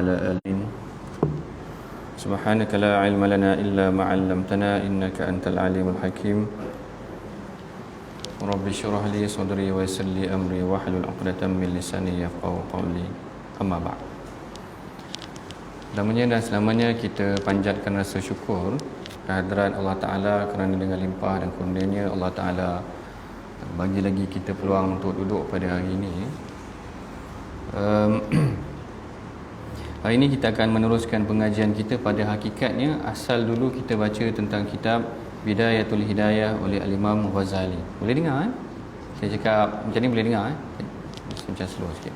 وعلى آله. سبحانك لا علم لنا إلا ما علمتنا إنك أنت العليم الحكيم. رب اشرح لي صدري ويسر لي أمري واحلل عقدة من لساني يفقهوا قولي. أما بعد. Namanya dan selamanya kita panjatkan rasa syukur kehadirat Allah Ta'ala kerana dengan limpah dan kurnianya Allah Ta'ala bagi lagi kita peluang untuk duduk pada hari ini. Hari ini kita akan meneruskan pengajian kita. Pada hakikatnya asal dulu kita baca tentang kitab Bidayatul Hidayah oleh Al-Imam Ghazali. Boleh dengar kan? Saya cakap macam ni boleh dengar macam slow sikit.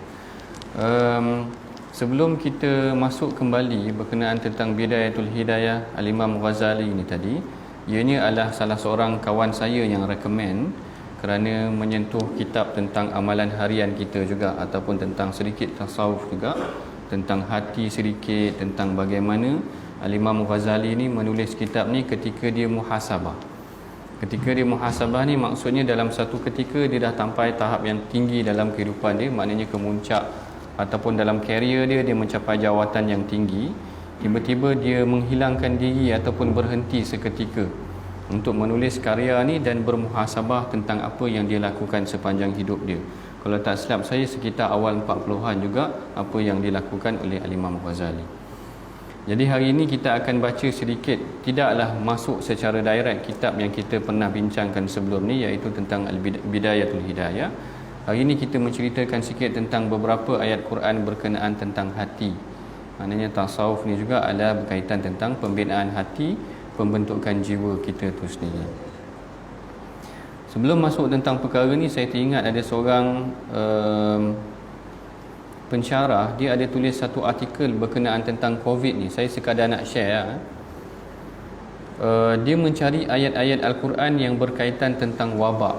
Sebelum kita masuk kembali berkenaan tentang Bidayatul Hidayah Al-Imam Ghazali ni tadi, ianya adalah salah seorang kawan saya yang recommend kerana menyentuh kitab tentang amalan harian kita juga, ataupun tentang sedikit tasawuf juga, tentang hati sedikit, tentang bagaimana Al-Imam Ghazali ni menulis kitab ni ketika dia muhasabah. Ketika dia muhasabah ni maksudnya dalam satu ketika dia dah sampai tahap yang tinggi dalam kehidupan dia, maknanya kemuncak ataupun dalam karier dia, dia mencapai jawatan yang tinggi. Tiba-tiba dia menghilangkan diri ataupun berhenti seketika untuk menulis karya ni dan bermuhasabah tentang apa yang dia lakukan sepanjang hidup dia. Kalau tak silap saya sekitar awal 40-an juga apa yang dilakukan oleh Al-Imam Ghazali. Jadi hari ini kita akan baca sedikit, tidaklah masuk secara direct kitab yang kita pernah bincangkan sebelum ni, iaitu tentang Bidayatul Hidayah. Hari ini kita menceritakan sikit tentang beberapa ayat Quran berkenaan tentang hati. Maknanya tasawuf ni juga ada berkaitan tentang pembinaan hati, pembentukan jiwa kita tu sendiri. Sebelum masuk tentang perkara ni, saya teringat ada seorang pensyarah, dia ada tulis satu artikel berkenaan tentang COVID ni. Saya sekadar nak share. Dia mencari ayat-ayat Al-Quran yang berkaitan tentang wabak.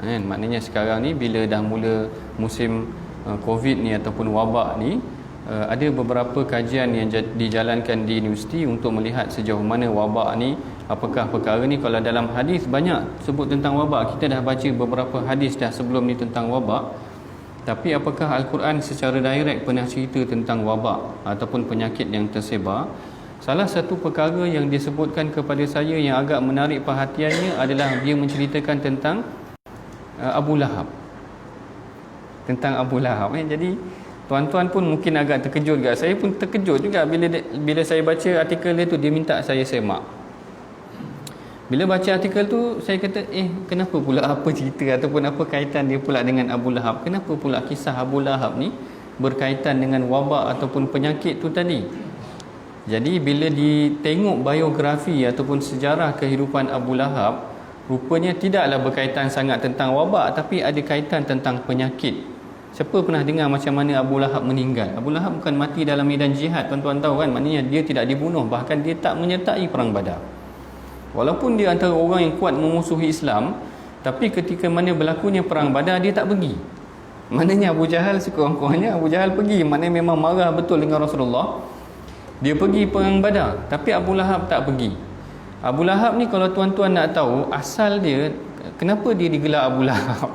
Maknanya sekarang ni bila dah mula musim COVID ni ataupun wabak ni, ada beberapa kajian yang dijalankan di universiti untuk melihat sejauh mana wabak ni, apakah perkara ni. Kalau dalam hadis banyak sebut tentang wabak, kita dah baca beberapa hadis dah sebelum ni tentang wabak. Tapi apakah Al-Quran secara direct pernah cerita tentang wabak ataupun penyakit yang tersebar? Salah satu perkara yang disebutkan kepada saya yang agak menarik perhatiannya adalah dia menceritakan tentang Abu Lahab. Tentang Abu Lahab. Jadi tuan-tuan pun mungkin agak terkejut juga. Saya pun terkejut juga bila saya baca artikel dia tu. Dia minta saya semak. Bila baca artikel tu, saya kata, kenapa pula, apa cerita ataupun apa kaitan dia pula dengan Abu Lahab? Kenapa pula kisah Abu Lahab ni berkaitan dengan wabak ataupun penyakit tu tadi? Jadi bila ditengok biografi ataupun sejarah kehidupan Abu Lahab, rupanya tidaklah berkaitan sangat tentang wabak, tapi ada kaitan tentang penyakit. Siapa pernah dengar macam mana Abu Lahab meninggal? Abu Lahab bukan mati dalam medan jihad, tuan-tuan tahu kan? Maknanya dia tidak dibunuh, bahkan dia tak menyertai perang Badar. Walaupun dia antara orang yang kuat memusuhi Islam, tapi ketika mana berlakunya perang Badar, dia tak pergi. Maknanya Abu Jahal sekurang-kurangnya Abu Jahal pergi, maknanya memang marah betul dengan Rasulullah. Dia pergi perang Badar, tapi Abu Lahab tak pergi. Abu Lahab ni kalau tuan-tuan nak tahu asal dia, kenapa dia digelar Abu Lahab?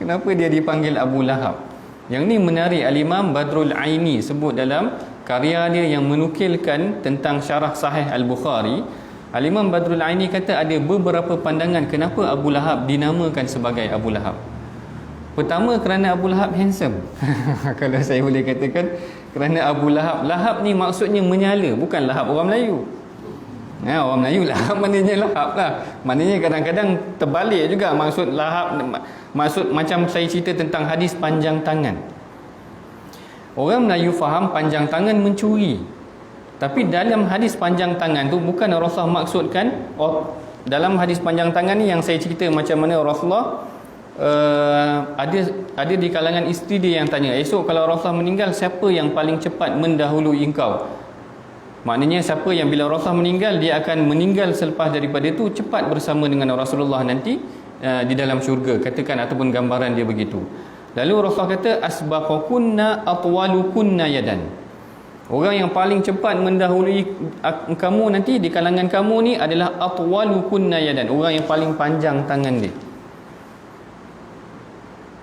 Kenapa dia dipanggil Abu Lahab? Yang ni menarik. Al-Imam Badrul Aini sebut dalam karya dia yang menukilkan tentang syarah Sahih Al-Bukhari. Al-Imam Badrul Aini kata ada beberapa pandangan kenapa Abu Lahab dinamakan sebagai Abu Lahab. Pertama, kerana Abu Lahab handsome. Kalau saya boleh katakan, kerana Abu Lahab, Lahab ni maksudnya menyala, bukan lahap orang Melayu. Orang Melayu lahap maknanya lahap lah. Maknanya kadang-kadang terbalik juga maksud lahap. Maksud macam saya cerita tentang hadis panjang tangan. Orang Melayu faham panjang tangan mencuri. Tapi dalam hadis panjang tangan tu bukan Rasulullah maksudkan, dalam hadis panjang tangan ni yang saya cerita macam mana Rasulullah ada di kalangan isteri dia yang tanya, esok kalau Rasulullah meninggal, siapa yang paling cepat mendahului engkau? Maknanya siapa yang bila Rasulullah meninggal, dia akan meninggal selepas daripada itu, cepat bersama dengan Rasulullah nanti di dalam syurga, katakan, ataupun gambaran dia begitu. Lalu Rasulullah kata, asbaqakunna atwalukunna yadan. Orang yang paling cepat mendahului kamu nanti di kalangan kamu ni adalah atwalukunna yadan, orang yang paling panjang tangan dia.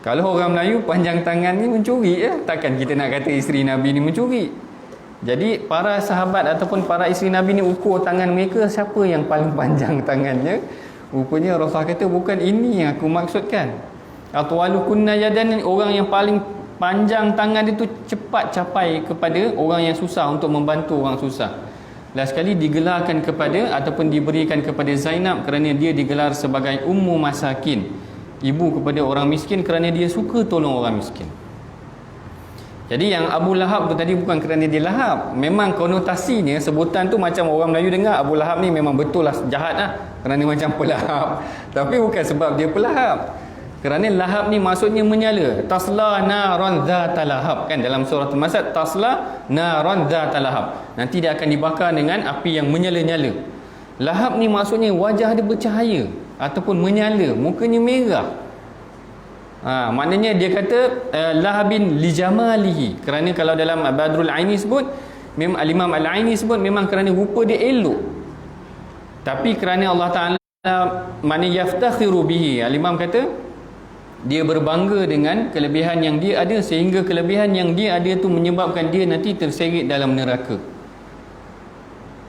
Kalau orang Melayu panjang tangan ni mencuri ya, takkan kita nak kata isteri Nabi ni mencuri. Jadi para sahabat ataupun para isteri Nabi ni ukur tangan mereka siapa yang paling panjang tangannya. Rupanya Rasulullah kata bukan ini yang aku maksudkan. Atwalukunna yadan, orang yang paling panjang tangan itu cepat capai kepada orang yang susah untuk membantu orang susah. Last sekali digelarkan kepada ataupun diberikan kepada Zainab kerana dia digelar sebagai ummu masakin, ibu kepada orang miskin kerana dia suka tolong orang miskin. Jadi yang Abu Lahab tu tadi bukan kerana dia lahap. Memang konotasinya sebutan tu macam orang Melayu dengar Abu Lahab ni memang betul lah jahat lah, kerana macam pelahap. Tapi bukan sebab dia pelahap. Kerana lahap ni maksudnya menyala. Tasla naran dzata lahab, kan dalam surah Al-Masad, tasla naran dzata lahab. Nanti dia akan dibakar dengan api yang menyala-nyala. Lahab ni maksudnya wajah dia bercahaya ataupun menyala, mukanya merah. Maknanya dia kata lahabin li jamalihi, kerana kalau dalam Badrul Aini sebut, memang Al-Imam Al-Aini sebut memang kerana rupa dia elok. Tapi kerana Allah Taala mana yaftakhiru bihi, Al-Imam kata dia berbangga dengan kelebihan yang dia ada, sehingga kelebihan yang dia ada tu menyebabkan dia nanti terseret dalam neraka.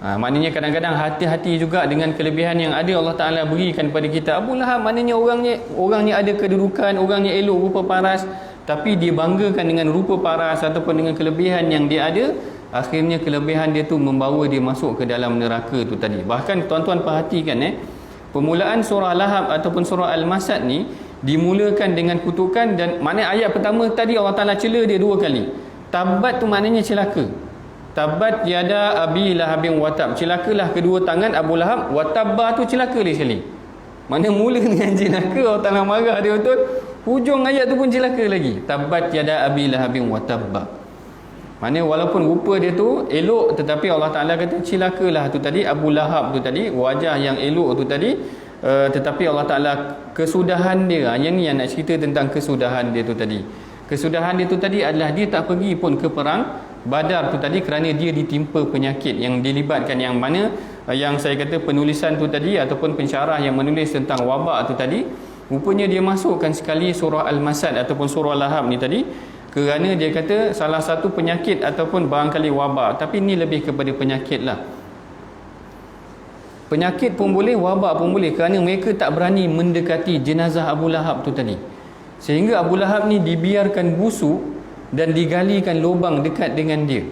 Maknanya kadang-kadang hati-hati juga dengan kelebihan yang ada Allah Ta'ala berikan kepada kita. Abu Lahab maknanya orangnya ada kedudukan, orangnya elok, rupa paras, tapi dia banggakan dengan rupa paras ataupun dengan kelebihan yang dia ada. Akhirnya kelebihan dia tu membawa dia masuk ke dalam neraka tu tadi. Bahkan tuan-tuan perhatikan permulaan surah Lahab ataupun surah Al-Masad ni dimulakan dengan kutukan, dan maknanya ayat pertama tadi Allah Ta'ala cela dia 2 kali. Tabat tu maknanya celaka. Tabat yada abi lahabin watab, celakalah kedua tangan Abu Lahab. Watabba tu celaka dia sekali. Maknanya mula dengan celaka, Allah Ta'ala marah dia betul, hujung ayat tu pun celaka lagi. Tabat yada abi lahabin watabba. Maknanya walaupun rupa dia tu elok, tetapi Allah Ta'ala kata celakalah tu tadi Abu Lahab tu tadi, wajah yang elok tu tadi. Tetapi Allah Ta'ala kesudahan dia, yang ni yang nak cerita tentang kesudahan dia tu tadi. Kesudahan dia tu tadi adalah dia tak pergi pun ke perang Badar tu tadi kerana dia ditimpa penyakit yang dilibatkan, yang mana yang saya kata penulisan tu tadi ataupun pensyarah yang menulis tentang wabak tu tadi, rupanya dia masukkan sekali surah Al-Masad ataupun surah Lahab ni tadi kerana dia kata salah satu penyakit ataupun barangkali wabak, tapi ni lebih kepada penyakit lah. Penyakit pun boleh, wabak pun boleh, kerana mereka tak berani mendekati jenazah Abu Lahab tu tadi, sehingga Abu Lahab ni dibiarkan busuk dan digalikan lubang dekat dengan dia.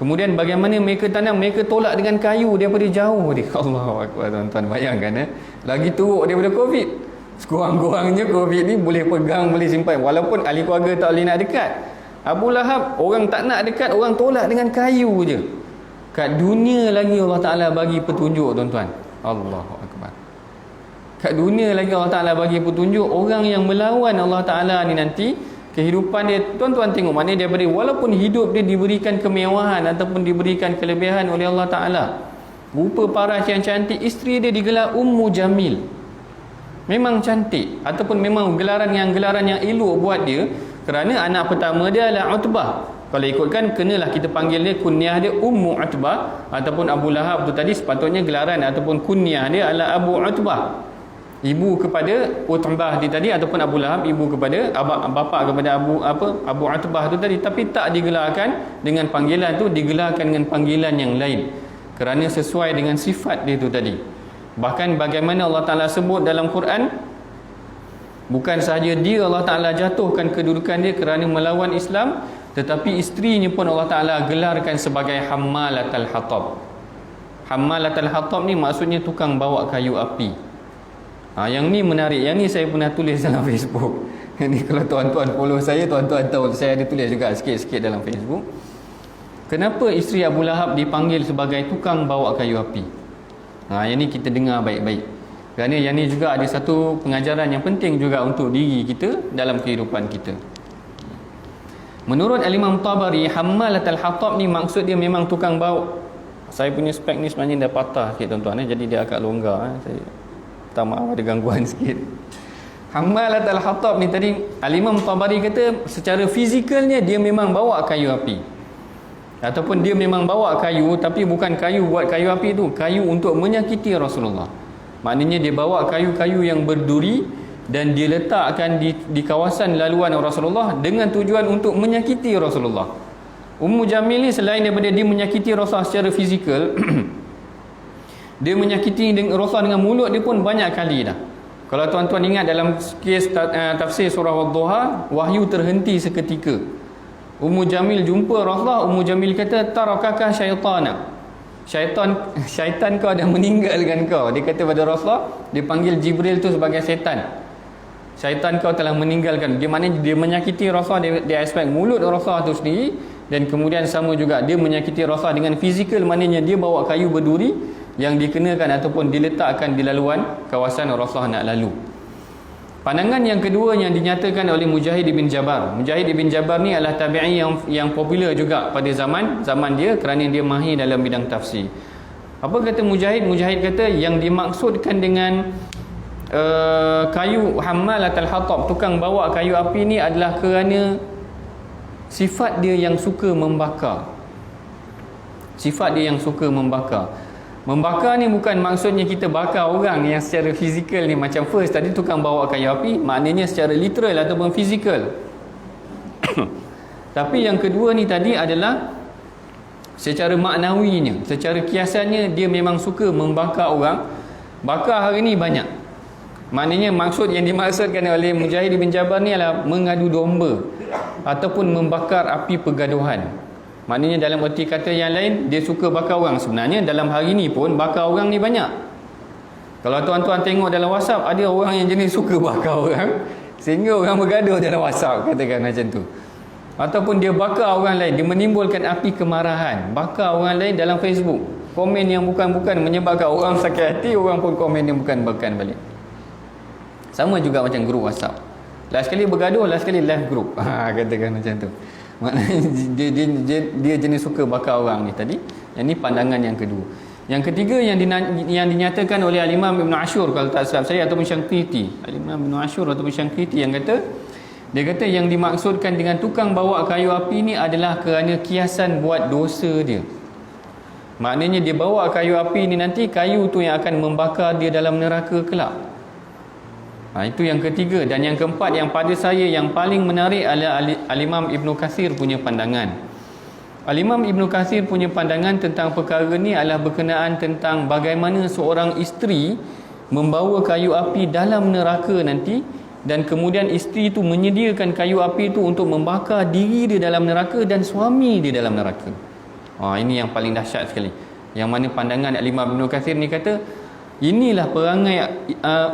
Kemudian bagaimana mereka tanam, mereka tolak dengan kayu daripada jauh dia. Allahu Akbar, tuan-tuan bayangkan lagi teruk daripada Covid. Sekurang-kurangnya Covid ni boleh pegang, boleh simpan, walaupun ahli keluarga tak boleh nak dekat. Abu Lahab orang tak nak dekat, orang tolak dengan kayu je. Kat dunia lagi Allah Ta'ala bagi petunjuk, tuan-tuan. Allahu Akbar. Kat dunia lagi Allah Ta'ala bagi petunjuk. Orang yang melawan Allah Ta'ala ni nanti kehidupan dia, tuan-tuan tengok, maknanya daripada walaupun hidup dia diberikan kemewahan ataupun diberikan kelebihan oleh Allah Ta'ala, rupa paras yang cantik, isteri dia digelar Ummu Jamil, memang cantik, ataupun memang gelaran yang elok buat dia, kerana anak pertama dia adalah Utbah. Kalau ikutkan, kenalah kita panggil dia, kunyah dia Ummu Utbah, ataupun Abu Lahab tu tadi sepatutnya gelaran ataupun kunyah dia adalah Abu Utbah, ibu kepada Utbah dia tadi, ataupun Abu Lahab ibu kepada bapa kepada Abu Utbah tu tadi. Tapi tak digelarkan dengan panggilan tu, digelarkan dengan panggilan yang lain kerana sesuai dengan sifat dia tu tadi. Bahkan bagaimana Allah Ta'ala sebut dalam Quran, bukan sahaja dia Allah Ta'ala jatuhkan kedudukan dia kerana melawan Islam, tetapi isterinya pun Allah Ta'ala gelarkan sebagai Hammalatul Hatab. Hammalatul Hatab ni maksudnya tukang bawa kayu api. Yang ni menarik, yang ni saya pernah tulis dalam Facebook. Ni kalau tuan-tuan follow saya, tuan-tuan tahu saya ada tulis juga sikit-sikit dalam Facebook. Kenapa isteri Abu Lahab dipanggil sebagai tukang bawa kayu api? Yang ni kita dengar baik-baik, kerana yang ni juga ada satu pengajaran yang penting juga untuk diri kita dalam kehidupan kita. Menurut Al-Imam Tabari, Hammalatul Hatab ni maksud dia memang tukang bawa. Saya punya spek ni sebenarnya dah patah sikit, tuan-tuan, jadi dia agak longgar. Saya tak, maaf ada gangguan sikit. Hammalatul Hatab ni tadi Al-Imam Tabari kata secara fizikalnya dia memang bawa kayu api, ataupun dia memang bawa kayu, tapi bukan kayu buat kayu api tu, kayu untuk menyakiti Rasulullah. Maknanya dia bawa kayu-kayu yang berduri, dan diletakkan di kawasan laluan Rasulullah dengan tujuan untuk menyakiti Rasulullah. Ummu Jamil ni selain daripada dia menyakiti Rasulullah secara fizikal dia menyakiti Rasulullah dengan mulut dia pun banyak kali dah. Kalau tuan-tuan ingat dalam kes tafsir surah Wadduha, wahyu terhenti seketika. Ummu Jamil jumpa Rasulullah, Ummu Jamil kata tarakaka syaitana. Syaitan kau dah meninggalkan kau. Dia kata pada Rasulullah, dia panggil Jibril tu sebagai syaitan. Syaitan kau telah meninggalkan. Dia maknanya dia menyakiti Rasulullah di aspek mulut Rasulullah tu sendiri, dan kemudian sama juga dia menyakiti Rasulullah dengan fizikal, maknanya dia bawa kayu berduri yang dikenakan ataupun diletakkan di laluan kawasan Rasulullah nak lalu. Pandangan yang kedua yang dinyatakan oleh Mujahid bin Jabar. Mujahid bin Jabar ni adalah tabi'i yang popular juga pada zaman dia kerana dia mahir dalam bidang tafsir. Apa kata Mujahid? Mujahid kata yang dimaksudkan dengan kayu hammalatul hatab, tukang bawa kayu api ni adalah kerana sifat dia yang suka membakar. Sifat dia yang suka membakar. Membakar ni bukan maksudnya kita bakar orang yang secara fizikal ni, macam first tadi tukang bawa kayu api, maknanya secara literal ataupun fizikal. Tapi yang kedua ni tadi adalah secara maknawinya, secara kiasannya dia memang suka membakar orang. Bakar hari ni banyak. Maknanya maksud yang dimaksudkan oleh Mujahid bin Jabar ni adalah mengadu domba ataupun membakar api pergaduhan. Maknanya dalam erti kata yang lain, dia suka bakar orang. Sebenarnya dalam hari ni pun bakar orang ni banyak. Kalau tuan-tuan tengok dalam WhatsApp, ada orang yang jenis suka bakar orang sehingga orang bergaduh dalam WhatsApp, katakan macam tu. Ataupun dia bakar orang lain, dia menimbulkan api kemarahan, bakar orang lain dalam Facebook. Komen yang bukan-bukan menyebabkan orang sakit hati, orang pun komen yang bukan-bukan balik. Sama juga macam grup WhatsApp. Last kali bergaduh, last kali live group. Katakan macam tu. Maknanya dia jenis suka bakar orang ni tadi. Yang ni pandangan yang kedua. Yang ketiga yang dinyatakan oleh Al-Imam Ibn Ashur, kalau tak silap saya, ataupun Syangqiti. Al-Imam Ibn Ashur ataupun Syangqiti yang kata, dia kata yang dimaksudkan dengan tukang bawa kayu api ni adalah kerana kiasan buat dosa dia. Maknanya dia bawa kayu api ni, nanti kayu tu yang akan membakar dia dalam neraka kelak. Itu yang ketiga. Dan yang keempat yang pada saya yang paling menarik adalah Al-Imam Ibn Kathir punya pandangan. Al-Imam Ibn Kathir punya pandangan tentang perkara ni adalah berkenaan tentang bagaimana seorang isteri membawa kayu api dalam neraka nanti, dan kemudian isteri itu menyediakan kayu api itu untuk membakar diri dia dalam neraka dan suami dia dalam neraka. Ini yang paling dahsyat sekali. Yang mana pandangan Al-Imam Ibn Kathir ni kata, inilah perangai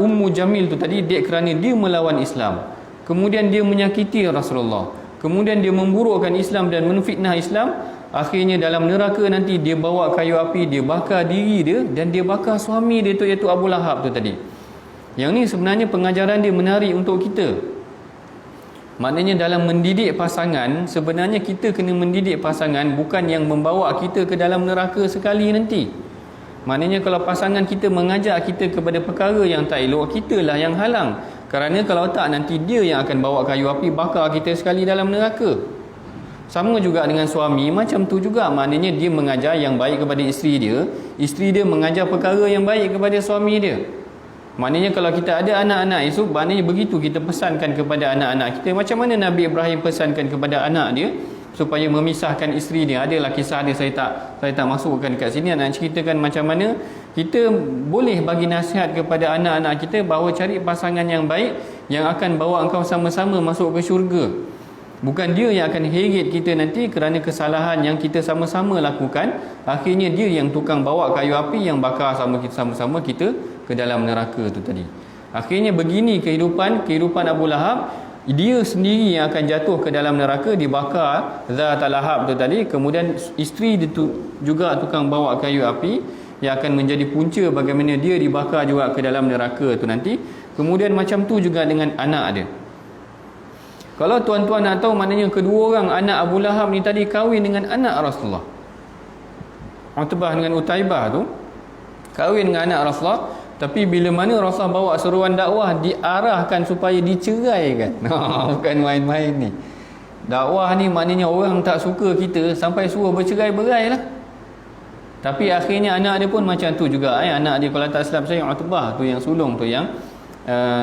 Ummu Jamil tu tadi, dia kerana dia melawan Islam, kemudian dia menyakiti Rasulullah, kemudian dia memburukkan Islam dan menfitnah Islam, akhirnya dalam neraka nanti dia bawa kayu api, dia bakar diri dia dan dia bakar suami dia tu, iaitu Abu Lahab tu tadi. Yang ni sebenarnya pengajaran dia menarik untuk kita. Maknanya dalam mendidik pasangan, sebenarnya kita kena mendidik pasangan bukan yang membawa kita ke dalam neraka sekali nanti. Maknanya kalau pasangan kita mengajak kita kepada perkara yang tak elok, kitalah yang halang. Kerana kalau tak, nanti dia yang akan bawa kayu api bakar kita sekali dalam neraka. Sama juga dengan suami, macam tu juga. Maknanya dia mengajar yang baik kepada isteri dia mengajar perkara yang baik kepada suami dia. Maknanya kalau kita ada anak-anak esok, maknanya begitu kita pesankan kepada anak-anak kita. Macam mana Nabi Ibrahim pesankan kepada anak dia supaya memisahkan isteri dia. Adalah kisah dia, saya tak masukkan dekat sini. Nak ceritakan macam mana kita boleh bagi nasihat kepada anak-anak kita bahawa cari pasangan yang baik yang akan bawa engkau sama-sama masuk ke syurga. Bukan dia yang akan heret kita nanti kerana kesalahan yang kita sama-sama lakukan. Akhirnya dia yang tukang bawa kayu api yang bakar sama-sama kita ke dalam neraka tu tadi. Akhirnya begini kehidupan Abu Lahab. Dia sendiri yang akan jatuh ke dalam neraka, dibakar Zatul Lahab tu tadi. Kemudian isteri dia tu juga tukang bawa kayu api yang akan menjadi punca bagaimana dia dibakar juga ke dalam neraka tu nanti. Kemudian macam tu juga dengan anak dia. Kalau tuan-tuan nak tahu, maknanya kedua orang anak Abu Lahab ni tadi kahwin dengan anak Rasulullah. Utbah dengan Utaibah tu kahwin dengan anak Rasulullah. Tapi bila mana Rasulullah bawa seruan dakwah, diarahkan supaya diceraikan. Bukan main-main ni. Dakwah ni maknanya orang tak suka kita sampai suruh bercerai-berai lah. Tapi akhirnya anak dia pun macam tu juga. Anak dia kalau tak silap saya, Utbah tu yang sulung tu yang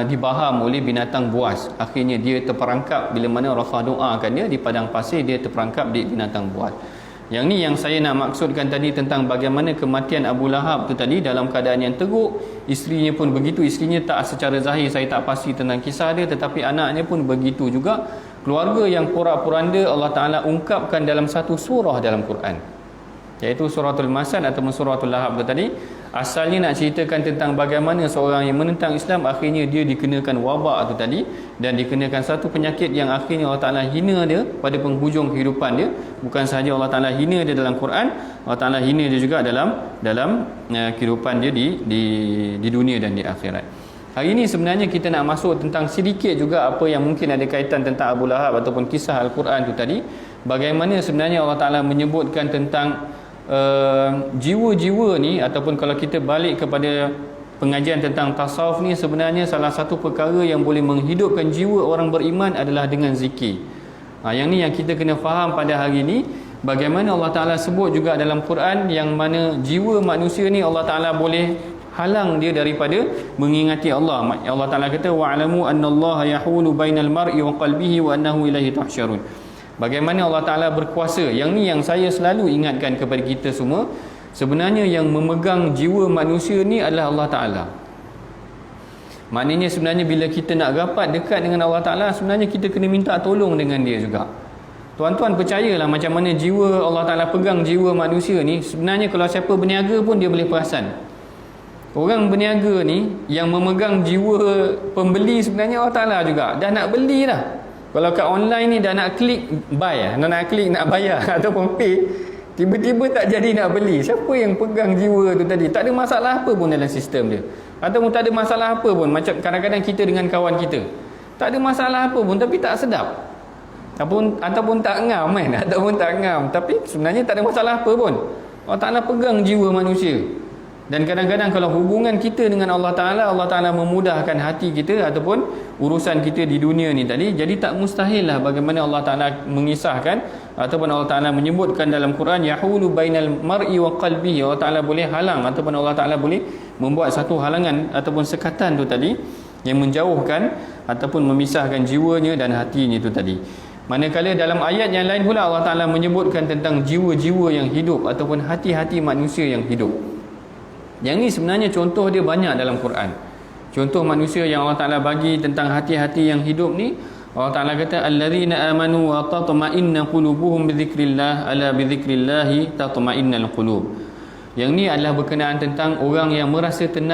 dibaham oleh binatang buas. Akhirnya dia terperangkap bila mana Rasulullah doakan dia di padang pasir, dia terperangkap di binatang buas. Yang ni yang saya nak maksudkan tadi tentang bagaimana kematian Abu Lahab tu tadi dalam keadaan yang teruk. Isterinya pun begitu. Isterinya tak secara zahir saya tak pasti tentang kisah dia, tetapi anaknya pun begitu juga. Keluarga yang porak-poranda Allah Ta'ala ungkapkan dalam satu surah dalam Quran, iaitu suratul Masad ataupun suratul Lahab tu tadi. Asalnya nak ceritakan tentang bagaimana seorang yang menentang Islam akhirnya dia dikenakan wabak tu tadi, dan dikenakan satu penyakit yang akhirnya Allah Ta'ala hina dia pada penghujung kehidupan dia. Bukan sahaja Allah Ta'ala hina dia dalam Quran, Allah Ta'ala hina dia juga dalam kehidupan dia di dunia dan di akhirat. Hari ini sebenarnya kita nak masuk tentang sedikit juga apa yang mungkin ada kaitan tentang Abu Lahab ataupun kisah Al-Quran tu tadi. Bagaimana sebenarnya Allah Ta'ala menyebutkan tentang jiwa-jiwa ni, ataupun kalau kita balik kepada pengajian tentang tasawuf ni, sebenarnya salah satu perkara yang boleh menghidupkan jiwa orang beriman adalah dengan zikir. Yang ni yang kita kena faham pada hari ni. Bagaimana Allah Ta'ala sebut juga dalam Quran yang mana jiwa manusia ni Allah Ta'ala boleh halang dia daripada mengingati Allah. Allah Ta'ala kata wa'lamu annallaha yahulu bainal mar'i wa qalbihi wa annahu ilaihi tuhsyarun. Bagaimana Allah Ta'ala berkuasa. Yang ni yang saya selalu ingatkan kepada kita semua. Sebenarnya yang memegang jiwa manusia ni adalah Allah Ta'ala. Maknanya sebenarnya bila kita nak rapat dekat dengan Allah Ta'ala, sebenarnya kita kena minta tolong dengan dia juga. Tuan-tuan percayalah macam mana jiwa Allah Ta'ala pegang jiwa manusia ni. Sebenarnya kalau siapa berniaga pun dia boleh perasan. Orang berniaga ni yang memegang jiwa pembeli sebenarnya Allah Ta'ala juga. Dah nak beli dah. Kalau kat online ni dah nak klik buy, nak klik nak bayar ataupun pay, tiba-tiba tak jadi nak beli. Siapa yang pegang jiwa tu tadi? Tak ada masalah apa pun dalam sistem dia. Ataupun tak ada masalah apa pun. Macam kadang-kadang kita dengan kawan kita, tak ada masalah apa pun tapi tak sedap. Ataupun tak ngam kan? Ataupun tak ngam. Tapi sebenarnya tak ada masalah apa pun. Allah Ta'ala pegang jiwa manusia. Dan kadang-kadang kalau hubungan kita dengan Allah Ta'ala memudahkan hati kita ataupun urusan kita di dunia ni tadi. Jadi tak mustahil lah bagaimana Allah Ta'ala mengisahkan ataupun Allah Ta'ala menyebutkan dalam Quran yahulu bainal mar'i wa qalbihi. Allah Ta'ala boleh halang ataupun Allah Ta'ala boleh membuat satu halangan ataupun sekatan tu tadi yang menjauhkan ataupun memisahkan jiwanya dan hatinya tu tadi. Manakala dalam ayat yang lain pula Allah Ta'ala menyebutkan tentang jiwa-jiwa yang hidup ataupun hati-hati manusia yang hidup. Yang ni sebenarnya contoh dia banyak dalam Quran. Contoh manusia yang Allah Ta'ala bagi tentang hati-hati yang hidup ni, Allah Ta'ala kata allazina amanu wa tatma'inna qulubuhum bidzikrillah ala bidzikrillah tatma'innal qulub. Yang ni adalah berkenaan tentang orang yang merasa tenang